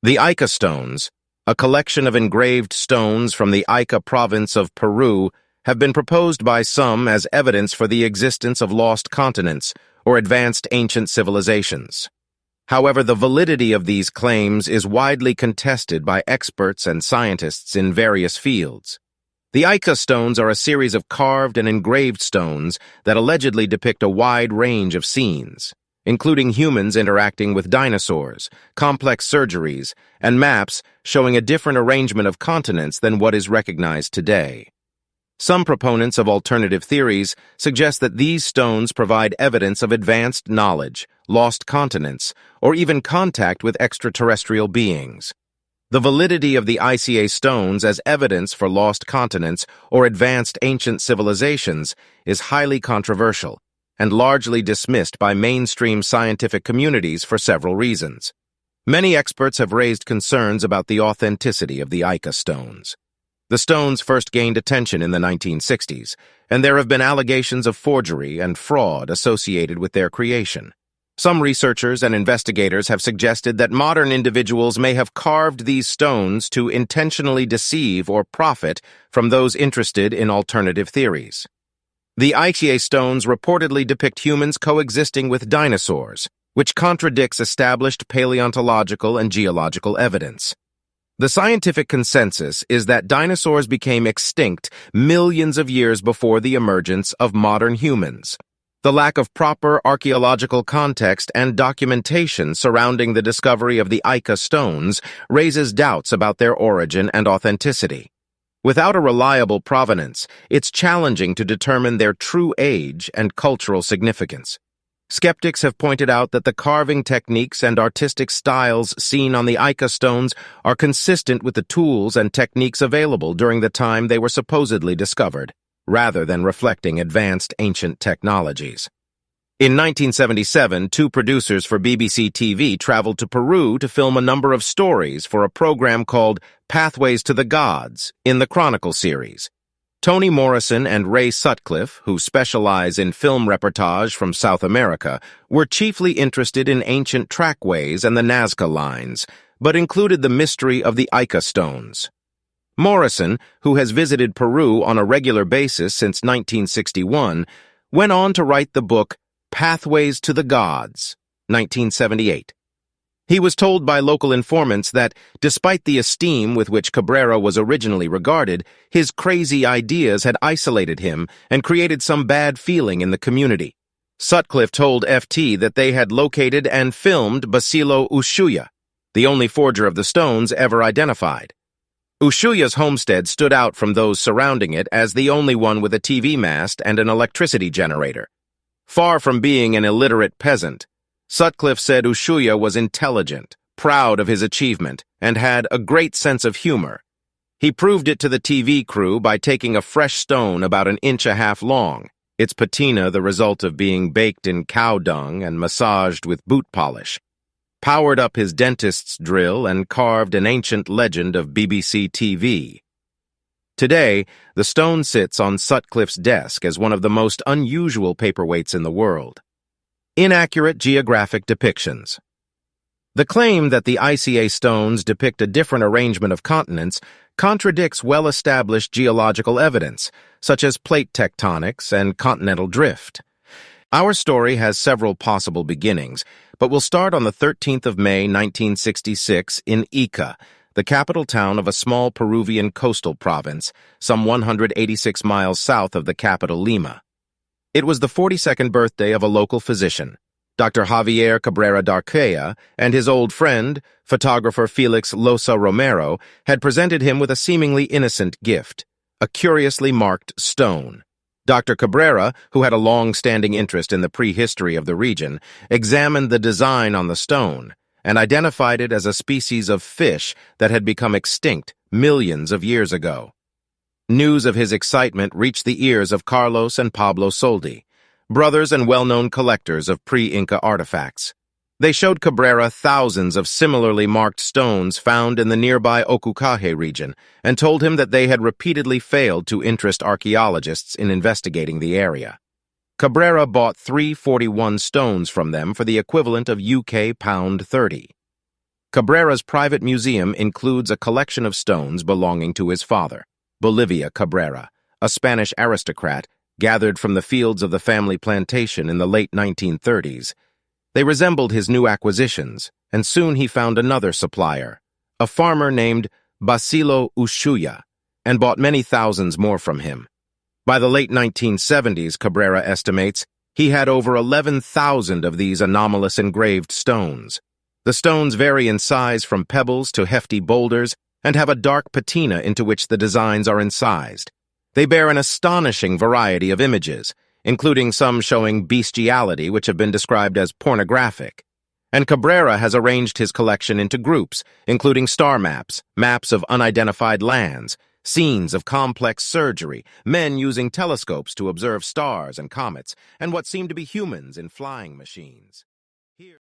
The Ica stones, a collection of engraved stones from the Ica province of Peru, have been proposed by some as evidence for the existence of lost continents or advanced ancient civilizations. However, the validity of these claims is widely contested by experts and scientists in various fields. The Ica stones are a series of carved and engraved stones that allegedly depict a wide range of scenes, including humans interacting with dinosaurs, complex surgeries, and maps showing a different arrangement of continents than what is recognized today. Some proponents of alternative theories suggest that these stones provide evidence of advanced knowledge, lost continents, or even contact with extraterrestrial beings. The validity of the Ica stones as evidence for lost continents or advanced ancient civilizations is highly controversial and largely dismissed by mainstream scientific communities for several reasons. Many experts have raised concerns about the authenticity of the Ica stones. The stones first gained attention in the 1960s, and there have been allegations of forgery and fraud associated with their creation. Some researchers and investigators have suggested that modern individuals may have carved these stones to intentionally deceive or profit from those interested in alternative theories. The Ica stones reportedly depict humans coexisting with dinosaurs, which contradicts established paleontological and geological evidence. The scientific consensus is that dinosaurs became extinct millions of years before the emergence of modern humans. The lack of proper archaeological context and documentation surrounding the discovery of the Ica stones raises doubts about their origin and authenticity. Without a reliable provenance, it's challenging to determine their true age and cultural significance. Skeptics have pointed out that the carving techniques and artistic styles seen on the Ica stones are consistent with the tools and techniques available during the time they were supposedly discovered, rather than reflecting advanced ancient technologies. In 1977, two producers for BBC TV traveled to Peru to film a number of stories for a program called Pathways to the Gods in the Chronicle series. Toni Morrison and Ray Sutcliffe, who specialize in film reportage from South America, were chiefly interested in ancient trackways and the Nazca lines, but included the mystery of the Ica stones. Morrison, who has visited Peru on a regular basis since 1961, went on to write the book Pathways to the Gods, 1978. He was told by local informants that, despite the esteem with which Cabrera was originally regarded, his crazy ideas had isolated him and created some bad feeling in the community. Sutcliffe told FT that they had located and filmed Basilio Uschuya, the only forger of the stones ever identified. Uschuya's homestead stood out from those surrounding it as the only one with a TV mast and an electricity generator. Far from being an illiterate peasant, Sutcliffe said Uschuya was intelligent, proud of his achievement, and had a great sense of humor. He proved it to the TV crew by taking a fresh stone about 1.5 inches long, its patina the result of being baked in cow dung and massaged with boot polish, powered up his dentist's drill, and carved an ancient legend of BBC TV. Today, the stone sits on Sutcliffe's desk as one of the most unusual paperweights in the world. Inaccurate geographic depictions. The claim that the Ica stones depict a different arrangement of continents contradicts well-established geological evidence, such as plate tectonics and continental drift. Our story has several possible beginnings, but we'll start on the 13th of May, 1966, in Ica, the capital town of a small Peruvian coastal province, some 186 miles south of the capital Lima. It was the 42nd birthday of a local physician, Dr. Javier Cabrera Darquea, and his old friend, photographer Felix Losa Romero, had presented him with a seemingly innocent gift, a curiously marked stone. Dr. Cabrera, who had a long-standing interest in the prehistory of the region, examined the design on the stone and identified it as a species of fish that had become extinct millions of years ago. News of his excitement reached the ears of Carlos and Pablo Soldi, brothers and well-known collectors of pre-Inca artifacts. They showed Cabrera thousands of similarly marked stones found in the nearby Ocucaje region and told him that they had repeatedly failed to interest archaeologists in investigating the area. Cabrera bought 341 stones from them for the equivalent of UK £30. Cabrera's private museum includes a collection of stones belonging to his father, Bolivia Cabrera, a Spanish aristocrat gathered from the fields of the family plantation in the late 1930s. They resembled his new acquisitions, and soon he found another supplier, a farmer named Basilio Uschuya, and bought many thousands more from him. By the late 1970s, Cabrera estimates, he had over 11,000 of these anomalous engraved stones. The stones vary in size from pebbles to hefty boulders and have a dark patina into which the designs are incised. They bear an astonishing variety of images, including some showing bestiality which have been described as pornographic. And Cabrera has arranged his collection into groups, including star maps, maps of unidentified lands, scenes of complex surgery, men using telescopes to observe stars and comets, and what seem to be humans in flying machines.